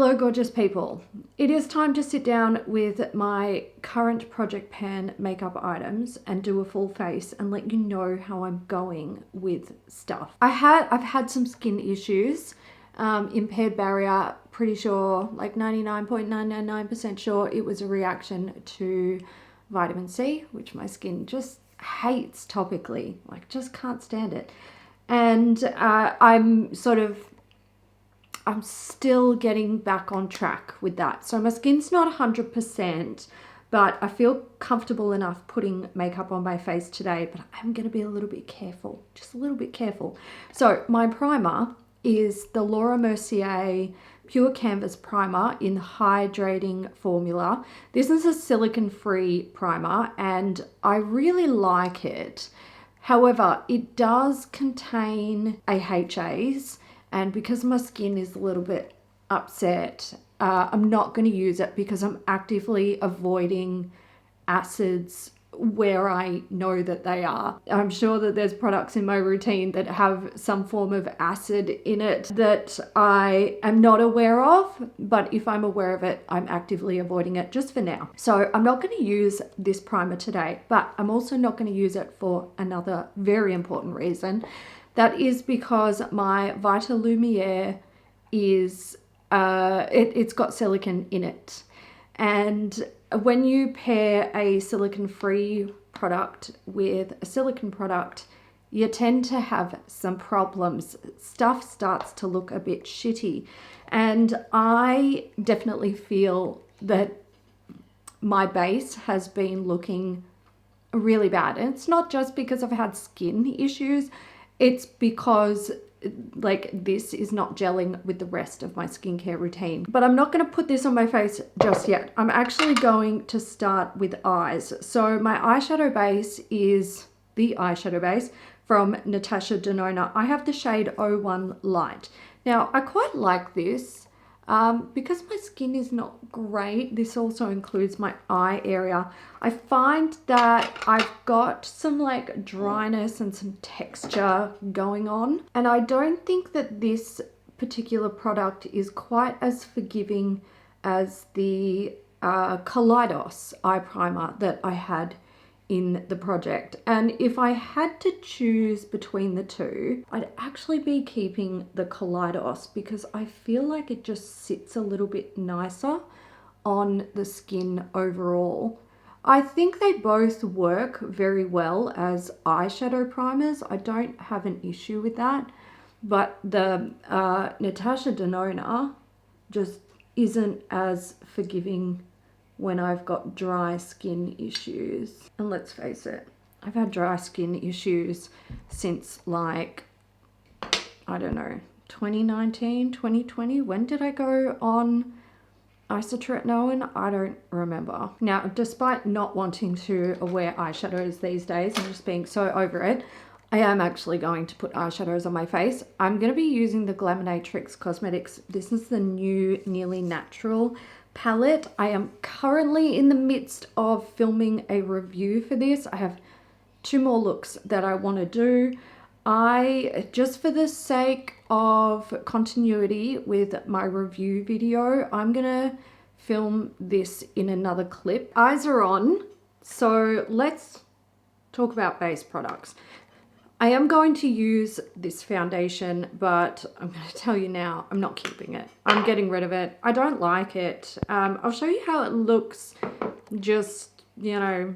Hello gorgeous people. It is time to sit down with my current Project Pan makeup items and do a full face and let you know how I'm going with stuff. I've had some skin issues, impaired barrier, pretty sure, like 99.999% sure it was a reaction to vitamin C, which my skin just hates topically, like just can't stand it. And I'm still getting back on track with that. So my skin's not 100%, but I feel comfortable enough putting makeup on my face today, but I'm going to be a little bit careful, just a little bit careful. So my primer is the Laura Mercier Pure Canvas Primer in hydrating formula. This is a silicone-free primer and I really like it. However, it does contain AHAs, and because my skin is a little bit upset, I'm not going to use it because I'm actively avoiding acids where I know that they are. I'm sure that there's products in my routine that have some form of acid in it that I am not aware of, but if I'm aware of it, I'm actively avoiding it just for now. So I'm not going to use this primer today, but I'm also not going to use it for another very important reason. That is because my Vitalumiere is, it's got silicone in it. And when you pair a silicone-free product with a silicone product, you tend to have some problems. Stuff starts to look a bit shitty. And I definitely feel that my base has been looking really bad. And it's not just because I've had skin issues. It's because like this is not gelling with the rest of my skincare routine. But I'm not going to put this on my face just yet. I'm actually going to start with eyes. So my eyeshadow base is the eyeshadow base from Natasha Denona. I have the shade 01 Light. Now I quite like this. Because my skin is not great, this also includes my eye area. I find that I've got some like dryness and some texture going on. And I don't think that this particular product is quite as forgiving as the Kaleidos eye primer that I had in the project. And if I had to choose between the two, I'd actually be keeping the Kaleidos because I feel like it just sits a little bit nicer on the skin overall. I think they both work very well as eyeshadow primers. I don't have an issue with that, but the Natasha Denona just isn't as forgiving when I've got dry skin issues. And let's face it, I've had dry skin issues since like, I don't know, 2019, 2020. When did I go on isotretinoin? I don't remember. Now, despite not wanting to wear eyeshadows these days and just being so over it, I am actually going to put eyeshadows on my face. I'm going to be using the Glaminatrix Cosmetics. This is the new Nearly Natural palette. I am currently in the midst of filming a review for this. I have 2 more looks that I want to do. Just for the sake of continuity with my review video, I'm gonna film this in another clip. Eyes are on, so let's talk about base products. I am going to use this foundation, but I'm going to tell you now, I'm not keeping it. I'm getting rid of it. I don't like it. I'll show you how it looks just, you know,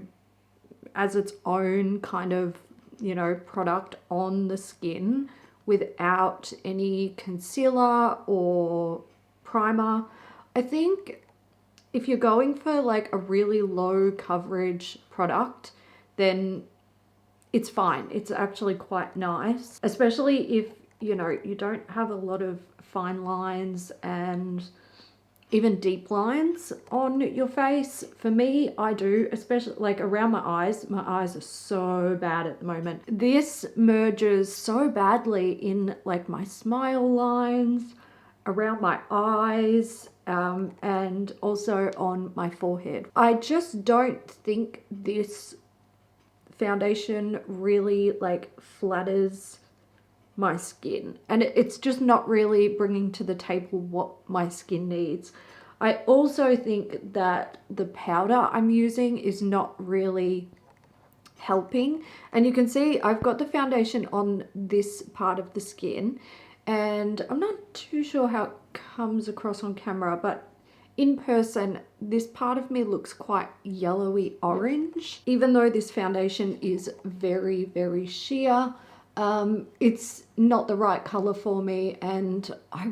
as its own kind of, you know, product on the skin without any concealer or primer. I think if you're going for like a really low coverage product, then it's fine. It's actually quite nice, especially if, you know, you don't have a lot of fine lines and even deep lines on your face. For me, I do, especially like around my eyes. My eyes are so bad at the moment. This merges so badly in like my smile lines, around my eyes, and also on my forehead. I just don't think this foundation really like flatters my skin, and it's just not really bringing to the table what my skin needs. I also think that the powder I'm using is not really helping, and you can see I've got the foundation on this part of the skin, and I'm not too sure how it comes across on camera, but in person this part of me looks quite yellowy orange, even though this foundation is very, very sheer. It's not the right color for me, and I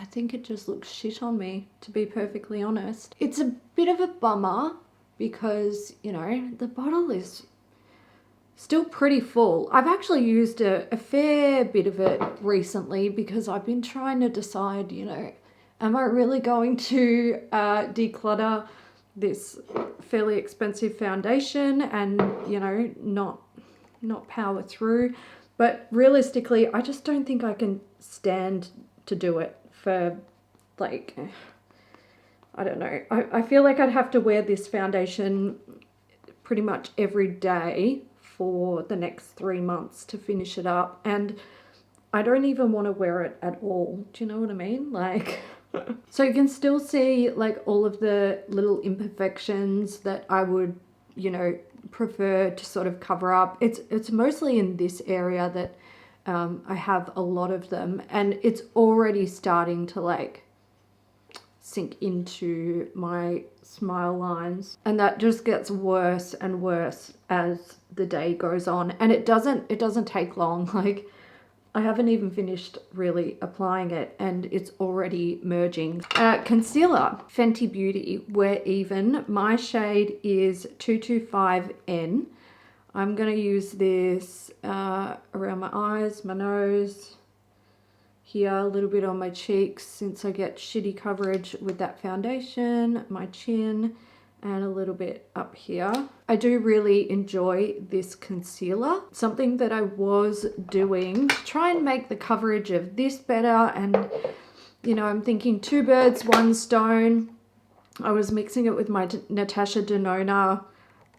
think it just looks shit on me, to be perfectly honest. It's a bit of a bummer because, you know, the bottle is still pretty full. I've actually used a fair bit of it recently because I've been trying to decide, you know, am I really going to declutter this fairly expensive foundation and, you know, not power through. But realistically, I just don't think I can stand to do it for, like, I don't know. I feel like I'd have to wear this foundation pretty much every day for the next 3 months to finish it up, and I don't even want to wear it at all. Do you know what I mean? Like, so you can still see like all of the little imperfections that I would, you know, prefer to sort of cover up. It's mostly in this area that I have a lot of them, and it's already starting to like sink into my smile lines, and that just gets worse and worse as the day goes on, and it doesn't take long. Like, I haven't even finished really applying it and it's already merging. Concealer, Fenty Beauty, We're Even. My shade is 225N. I'm going to use this around my eyes, my nose, here, a little bit on my cheeks since I get shitty coverage with that foundation, my chin, and a little bit up here. I do really enjoy this concealer. Something that I was doing to try and make the coverage of this better, and, you know, I'm thinking 2 birds, 1 stone. I was mixing it with my Natasha Denona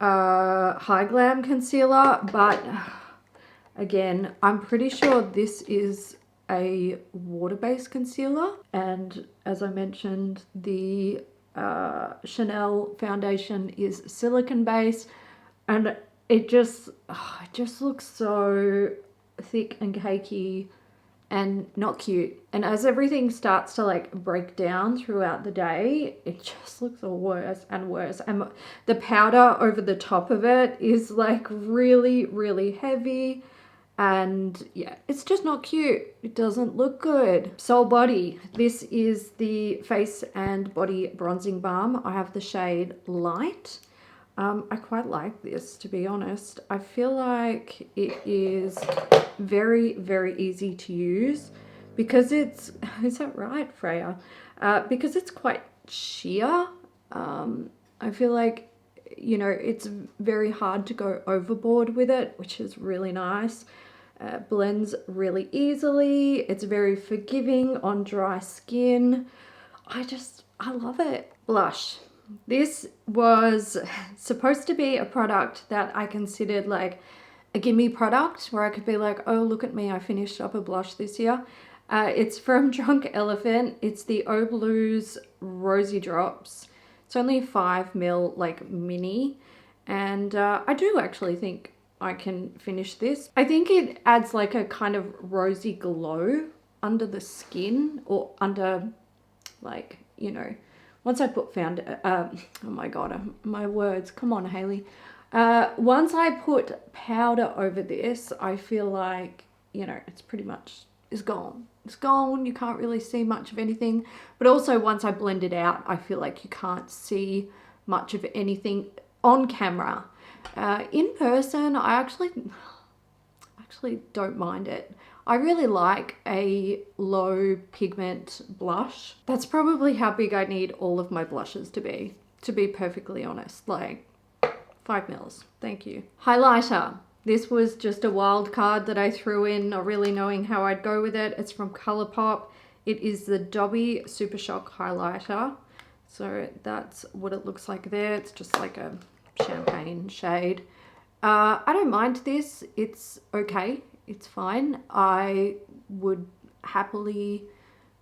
High Glam concealer, but again, I'm pretty sure this is a water-based concealer, and as I mentioned, the Chanel foundation is silicone based, and it just looks so thick and cakey and not cute. And as everything starts to like break down throughout the day, it just looks worse and worse, and the powder over the top of it is like really, really heavy. And yeah, it's just not cute. It doesn't look good. Soul Body. This is the face and body bronzing balm. I have the shade Light. I quite like this, to be honest. I feel like it is very, very easy to use because it's, is that right, Freya? Because it's quite sheer. I feel like, you know, it's very hard to go overboard with it, which is really nice. Blends really easily. It's very forgiving on dry skin. I love it. Blush. This was supposed to be a product that I considered like a gimme product where I could be like, oh, look at me, I finished up a blush this year. It's from Drunk Elephant. It's the Eau Blues Rosy Drops. It's only 5 ml, like mini, and I do actually think I can finish this. I think it adds like a kind of rosy glow under the skin, or under, like, you know, once I put oh my god, my words, come on, Hailey. Once I put powder over this, I feel like, you know, it's pretty much, it's gone. It's gone, you can't really see much of anything. But also once I blend it out, I feel like you can't see much of anything on camera. In person, I actually don't mind it. I really like a low pigment blush. That's probably how big I need all of my blushes to be perfectly honest. Like 5 mils, thank you. Highlighter. This was just a wild card that I threw in, not really knowing how I'd go with it. It's from Colourpop. It is the Dobby Super Shock highlighter. So that's what it looks like there. It's just like a champagne shade. I don't mind this. It's okay. it's fine. I would happily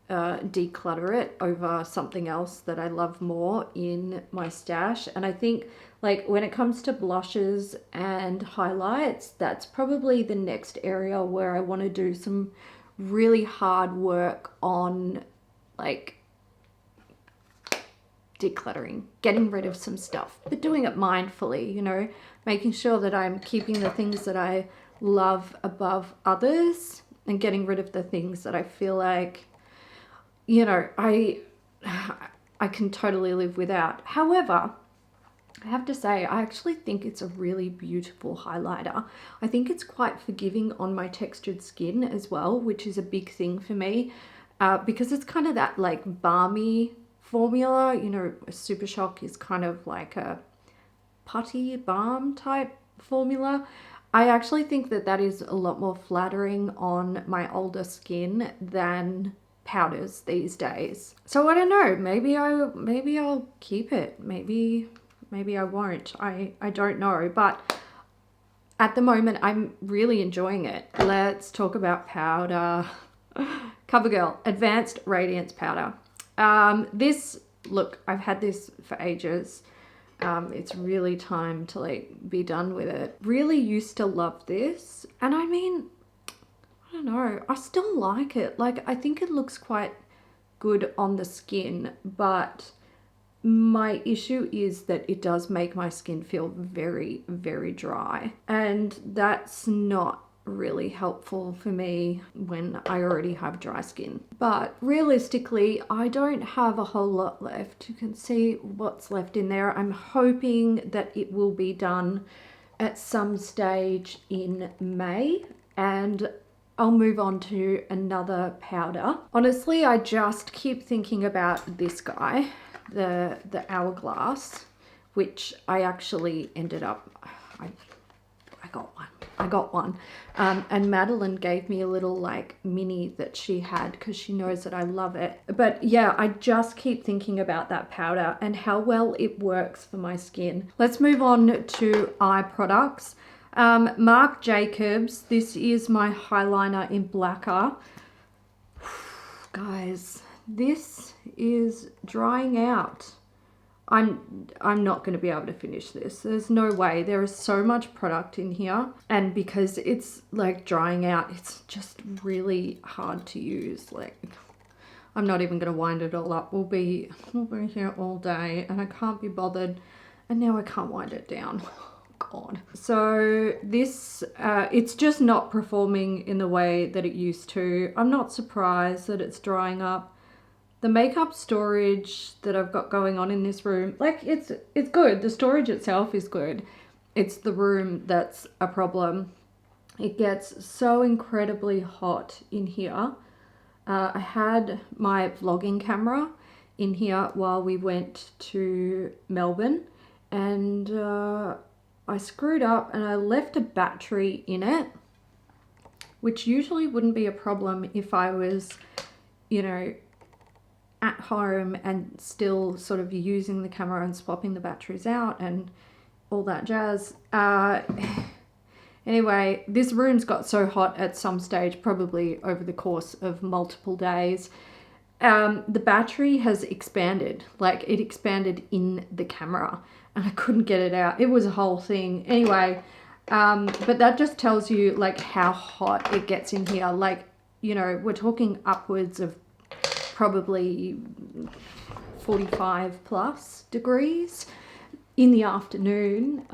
declutter it over something else that I love more in my stash. And I think like when it comes to blushes and highlights, that's probably the next area where I want to do some really hard work on like decluttering, getting rid of some stuff, but doing it mindfully, you know, making sure that I'm keeping the things that I love above others and getting rid of the things that I feel like, you know, I can totally live without. However, I have to say, I actually think it's a really beautiful highlighter. I think it's quite forgiving on my textured skin as well, which is a big thing for me because it's kind of that like balmy formula. You know, Super Shock is kind of like a putty balm type formula. I actually think that that is a lot more flattering on my older skin than powders these days. So I don't know, maybe I'll keep it. Maybe I won't. I don't know, but at the moment I'm really enjoying it. Let's talk about powder. CoverGirl Advanced Radiance Powder. This, look, I've had this for ages. It's really time to like be done with it. Really used to love this, and I mean, I don't know, I still like it. Like, I think it looks quite good on the skin, but my issue is that it does make my skin feel very, very dry, and that's not really helpful for me when I already have dry skin. But realistically, I don't have a whole lot left. You can see what's left in there. I'm hoping that it will be done at some stage in May, and I'll move on to another powder. Honestly, I just keep thinking about this guy, the Hourglass, which I actually ended up, I got one. And Madeline gave me a little like mini that she had because she knows that I love it. But yeah, I just keep thinking about that powder and how well it works for my skin. Let's move on to eye products. Marc Jacobs, this is my highliner in Blacker. Guys, this is drying out. I'm not going to be able to finish this. There's no way. There is so much product in here, and because it's like drying out, it's just really hard to use. Like, I'm not even going to wind it all up. We'll be here all day, and I can't be bothered. And now I can't wind it down. God. So this, it's just not performing in the way that it used to. I'm not surprised that it's drying up. The makeup storage that I've got going on in this room, like it's good. The storage itself is good. It's the room that's a problem. It gets so incredibly hot in here. I had my vlogging camera in here while we went to Melbourne, and I screwed up and I left a battery in it, which usually wouldn't be a problem if I was, you know, at home and still sort of using the camera and swapping the batteries out and all that jazz. Anyway, this room's got so hot at some stage, probably over the course of multiple days. The battery has expanded, like it expanded in the camera, and I couldn't get it out. It was a whole thing. Anyway, but that just tells you like how hot it gets in here. Like, you know, we're talking upwards of probably 45 plus degrees in the afternoon.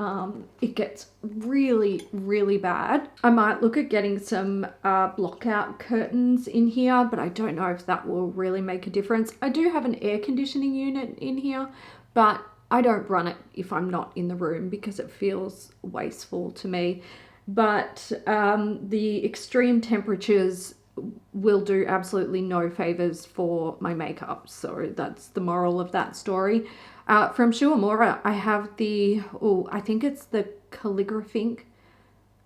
It gets really, really bad. I might look at getting some blockout curtains in here, but I don't know if that will really make a difference. I do have an air conditioning unit in here, but I don't run it if I'm not in the room because it feels wasteful to me. But the extreme temperatures will do absolutely no favors for my makeup. So that's the moral of that story. From Shuamura, I have the, I think it's the Calligraphy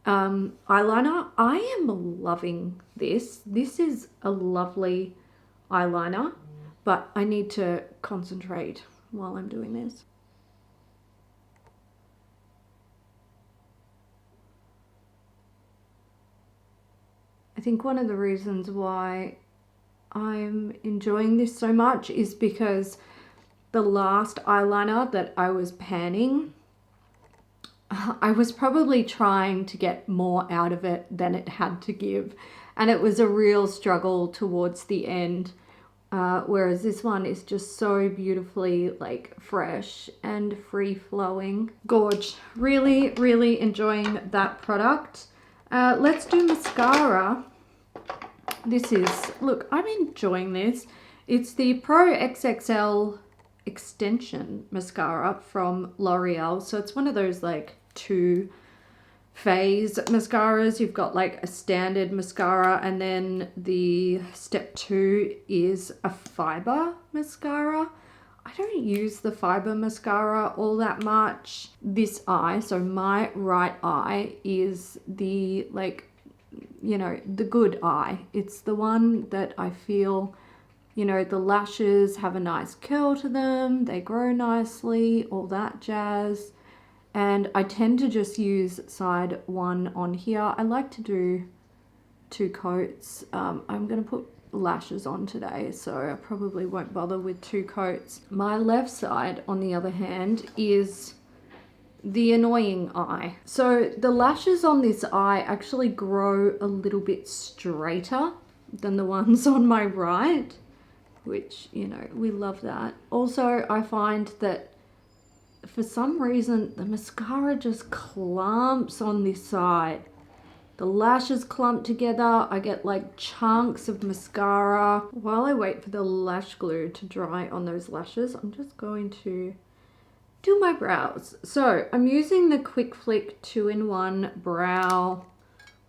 eyeliner. I am loving this. This is a lovely eyeliner, but I need to concentrate while I'm doing this. think one of the reasons why I'm enjoying this so much is because the last eyeliner that I was panning, I was probably trying to get more out of it than it had to give. And it was a real struggle towards the end. Whereas this one is just so beautifully like fresh and free flowing. Gorge. Really, really enjoying that product. Let's do mascara. This is, look, I'm enjoying this. It's the Pro XXL Extension Mascara from L'Oreal. So it's one of those like 2-phase mascaras. You've got like a standard mascara, and then the step 2 is a fiber mascara. I don't use the fiber mascara all that much. This eye, so my right eye, is the like, you know, the good eye. It's the one that I feel, you know, the lashes have a nice curl to them, they grow nicely, all that jazz. And I tend to just use side 1 on here. I like to do 2 coats. I'm going to put lashes on today, so I probably won't bother with 2 coats. My left side, on the other hand, is the annoying eye. So the lashes on this eye actually grow a little bit straighter than the ones on my right, which, you know, we love that. Also, I find that for some reason the mascara just clumps on this side. The lashes clump together. I get like chunks of mascara. While I wait for the lash glue to dry on those lashes, I'm just going to do my brows. So I'm using the Quick Flick 2-in-1 brow,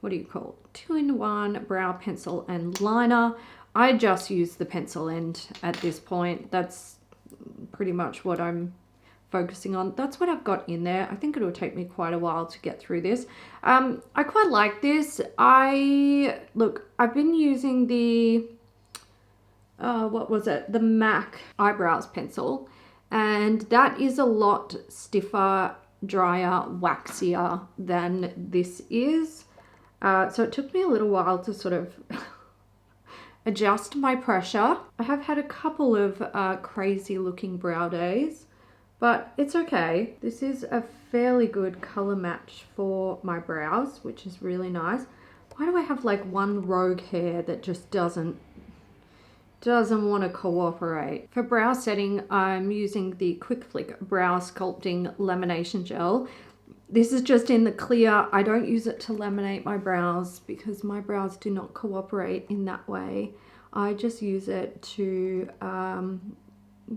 what do you call it? 2-in-1 brow pencil and liner. I just use the pencil end at this point. That's pretty much what I'm focusing on. That's what I've got in there. I think it'll take me quite a while to get through this. I quite like this. I've been using the, what was it? The MAC eyebrows pencil. And that is a lot stiffer, drier, waxier than this is. So it took me a little while to sort of adjust my pressure. I have had a couple of crazy looking brow days, but it's okay. This is a fairly good color match for my brows, which is really nice. Why do I have like one rogue hair that just doesn't want to cooperate? For brow setting, I'm using the Quick Flick Brow Sculpting Lamination Gel. This is just in the clear. I don't use it to laminate my brows because my brows do not cooperate in that way. I just use it to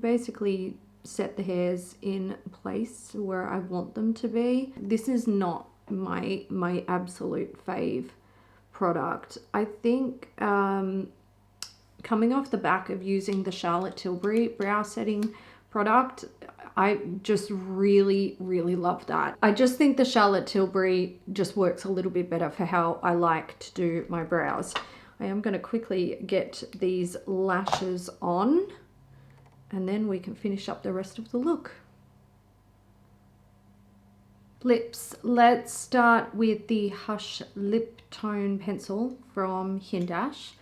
basically set the hairs in place where I want them to be. This is not my absolute fave product. I think coming off the back of using the Charlotte Tilbury brow setting product, I just really, really love that. I just think the Charlotte Tilbury just works a little bit better for how I like to do my brows. I am going to quickly get these lashes on and then we can finish up the rest of the look. Lips. Let's start with the Hush Lip Tone Pencil from Hindash.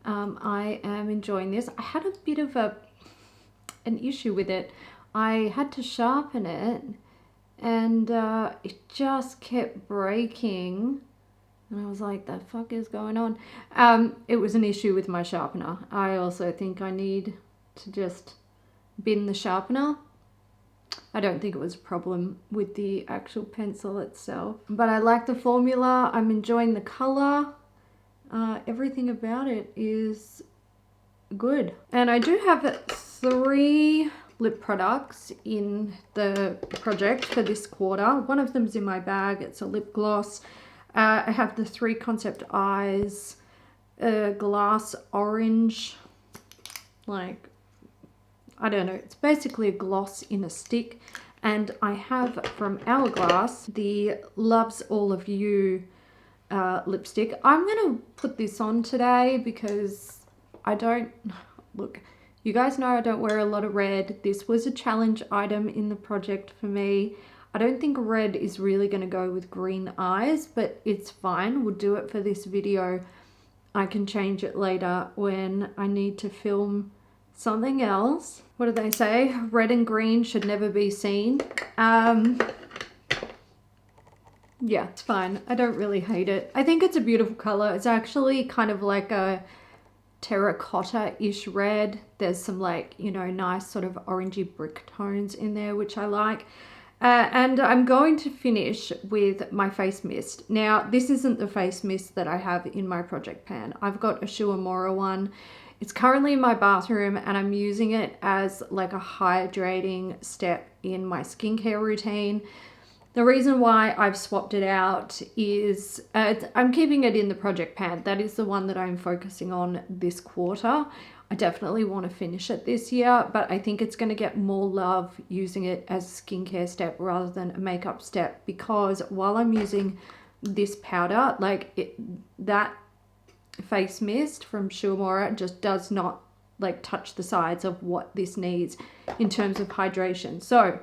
I am enjoying this. I had a bit of an issue with it. I had to sharpen it and it just kept breaking. And I was like, the fuck is going on? It was an issue with my sharpener. I also think I need to just bin the sharpener. I don't think it was a problem with the actual pencil itself. But I like the formula. I'm enjoying the color. Everything about it is good. And I do have 3 lip products in the project for this quarter. One of them's in my bag. It's a lip gloss. I have the 3 Concept Eyes glass orange, like, I don't know, it's basically a gloss in a stick. And I have from Hourglass the Loves All of You lipstick. I'm gonna put this on today because I don't, look, you guys know I don't wear a lot of red. This was a challenge item in the project for me. I don't think red is really going to go with green eyes, but it's fine. We'll do it for this video. I can change it later when I need to film something else. What do they say? Red and green should never be seen. Yeah, it's fine. I don't really hate it. I think it's a beautiful color. It's actually kind of like a terracotta-ish red. There's some like, you know, nice sort of orangey brick tones in there, which I like. And I'm going to finish with my face mist. Now, this isn't the face mist that I have in my project pan. I've got a Shuamora one. It's currently in my bathroom and I'm using it as like a hydrating step in my skincare routine. The reason why I've swapped it out is I'm keeping it in the project pan. That is the one that I'm focusing on this quarter. I definitely want to finish it this year, but I think it's going to get more love using it as a skincare step rather than a makeup step, because while I'm using this powder, like that face mist from Shuamora just does not like touch the sides of what this needs in terms of hydration. So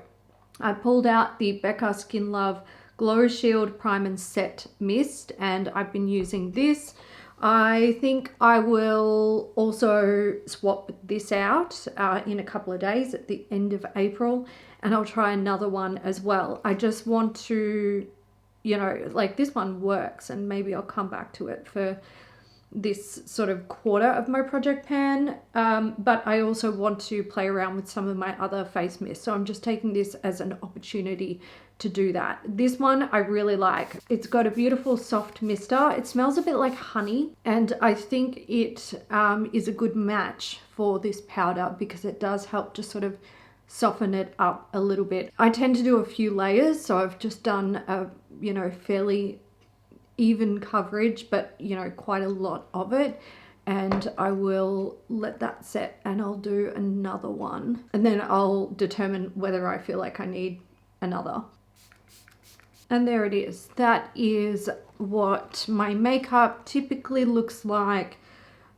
I pulled out the Becca Skin Love Glow Shield Prime and Set Mist, and I've been using this. I think I will also swap this out in a couple of days at the end of April, and I'll try another one as well. I just want to, you know, like this one works, and maybe I'll come back to it for this sort of quarter of my project pan, but I also want to play around with some of my other face mists, so I'm just taking this as an opportunity to do that. This one I really like. It's got a beautiful soft mister. It smells a bit like honey, and I think it is a good match for this powder because it does help to sort of soften it up a little bit. I tend to do a few layers, so I've just done a, you know, fairly even coverage, but you know, quite a lot of it, and I will let that set and I'll do another one, and then I'll determine whether I feel like I need another. And there it is. That is what my makeup typically looks like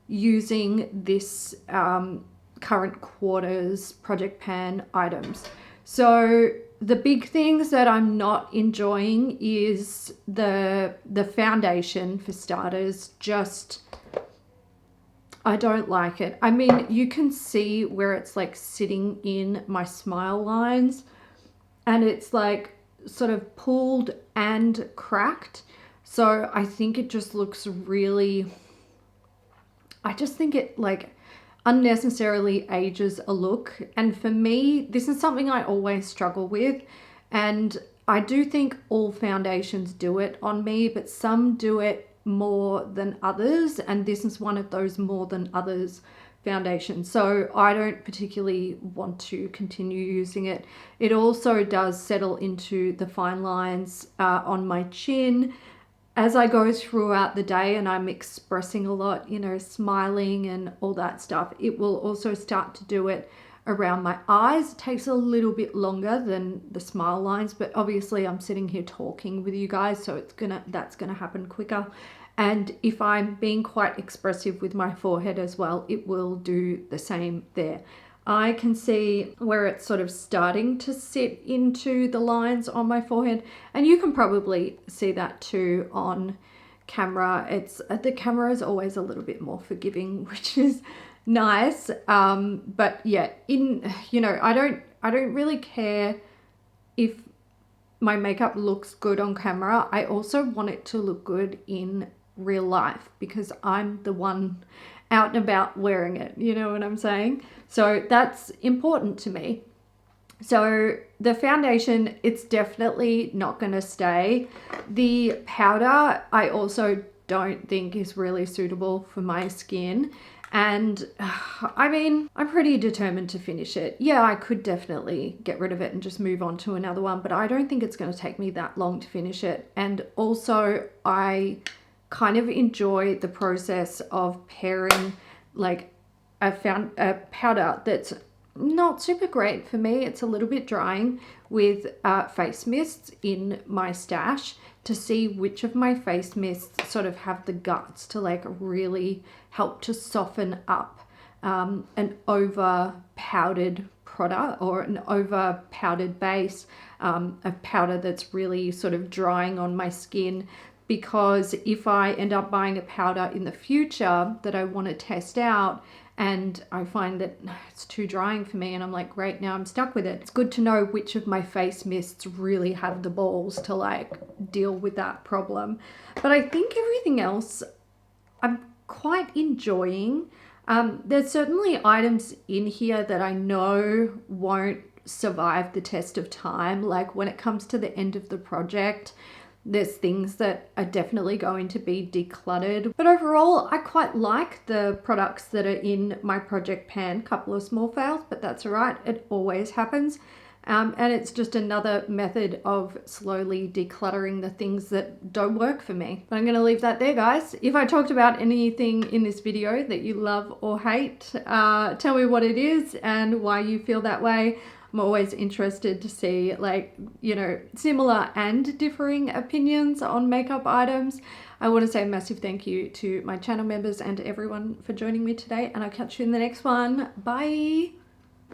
using this current quarter's project pan items. So the big things that I'm not enjoying is the foundation, for starters. Just, I don't like it. I mean, you can see where it's like sitting in my smile lines, and it's like sort of pulled and cracked. So I think it just looks really, I just think it like unnecessarily ages a look. And for me, this is something I always struggle with, and I do think all foundations do it on me, but some do it more than others, and this is one of those more than others foundations, so I don't particularly want to continue using it. It also does settle into the fine lines on my chin as I go throughout the day and I'm expressing a lot, you know, smiling and all that stuff. It will also start to do it around my eyes. It takes a little bit longer than the smile lines, but obviously I'm sitting here talking with you guys, so that's gonna happen quicker. And if I'm being quite expressive with my forehead as well, it will do the same there. I can see where it's sort of starting to sit into the lines on my forehead, and you can probably see that too on camera. It's the camera is always a little bit more forgiving, which is nice. But yeah, you know, I don't really care if my makeup looks good on camera. I also want it to look good in real life because I'm the one out and about wearing it, you know what I'm saying? So that's important to me. So the foundation, it's definitely not going to stay. The powder, I also don't think is really suitable for my skin. And I mean, I'm pretty determined to finish it. Yeah, I could definitely get rid of it and just move on to another one, but I don't think it's going to take me that long to finish it. And also, I kind of enjoy the process of pairing like a powder that's not super great for me. It's a little bit drying with face mists in my stash to see which of my face mists sort of have the guts to like really help to soften up an over powdered product or an over powdered base, a powder that's really sort of drying on my skin, because if I end up buying a powder in the future that I want to test out and I find that it's too drying for me and I'm like, great, now I'm stuck with it. It's good to know which of my face mists really have the balls to like deal with that problem. But I think everything else I'm quite enjoying. There's certainly items in here that I know won't survive the test of time. Like when it comes to the end of the project, there's things that are definitely going to be decluttered. But overall, I quite like the products that are in my project pan. Couple of small fails, but that's all right. It always happens. And it's just another method of slowly decluttering the things that don't work for me. But I'm going to leave that there, guys. If I talked about anything in this video that you love or hate, tell me what it is and why you feel that way. I'm always interested to see, like, you know, similar and differing opinions on makeup items. I want to say a massive thank you to my channel members and everyone for joining me today, and I'll catch you in the next one. Bye!